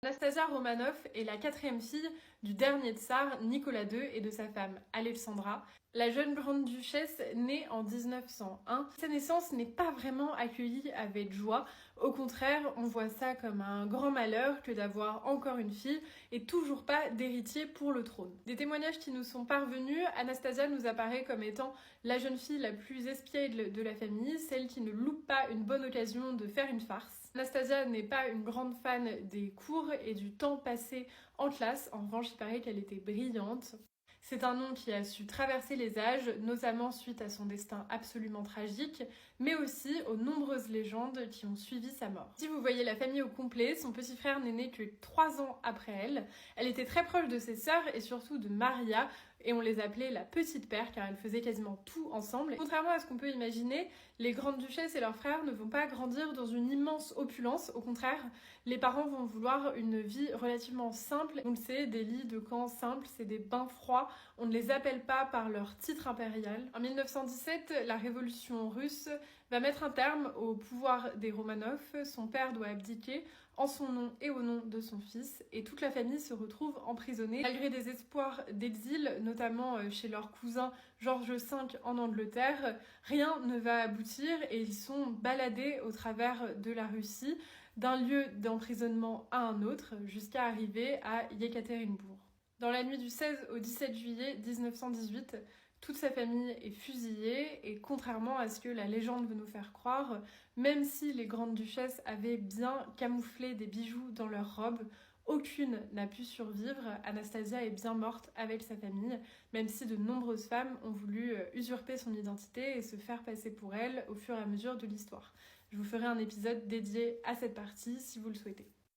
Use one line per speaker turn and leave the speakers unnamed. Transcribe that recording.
Anastasia Romanov est la quatrième fille du dernier tsar Nicolas II et de sa femme Alexandra. La jeune grande duchesse née en 1901. Sa naissance n'est pas vraiment accueillie avec joie. Au contraire, on voit ça comme un grand malheur que d'avoir encore une fille et toujours pas d'héritier pour le trône. Des témoignages qui nous sont parvenus, Anastasia nous apparaît comme étant la jeune fille la plus espiègle de la famille, celle qui ne loupe pas une bonne occasion de faire une farce. Anastasia n'est pas une grande fan des cours et du temps passé en classe. En revanche, il paraît qu'elle était brillante. C'est un nom qui a su traverser les âges, notamment suite à son destin absolument tragique, mais aussi aux nombreuses légendes qui ont suivi sa mort. Si vous voyez la famille au complet, son petit frère n'est né que 3 ans après elle. Elle était très proche de ses sœurs et surtout de Maria, et on les appelait la petite père car elles faisaient quasiment tout ensemble. Contrairement à ce qu'on peut imaginer, les grandes duchesses et leurs frères ne vont pas grandir dans une immense opulence. Au contraire, les parents vont vouloir une vie relativement simple. On le sait, des lits de camp simples, c'est des bains froids. On ne les appelle pas par leur titre impérial. En 1917, la révolution russe va mettre un terme au pouvoir des Romanov. Son père doit abdiquer en son nom et au nom de son fils, et toute la famille se retrouve emprisonnée. Malgré des espoirs d'exil, notamment chez leur cousin George V en Angleterre, rien ne va aboutir et ils sont baladés au travers de la Russie, d'un lieu d'emprisonnement à un autre, jusqu'à arriver à Yekaterinbourg. Dans la nuit du 16 au 17 juillet 1918, toute sa famille est fusillée et contrairement à ce que la légende veut nous faire croire, même si les grandes duchesses avaient bien camouflé des bijoux dans leurs robes, aucune n'a pu survivre. Anastasia est bien morte avec sa famille, même si de nombreuses femmes ont voulu usurper son identité et se faire passer pour elle au fur et à mesure de l'histoire. Je vous ferai un épisode dédié à cette partie si vous le souhaitez.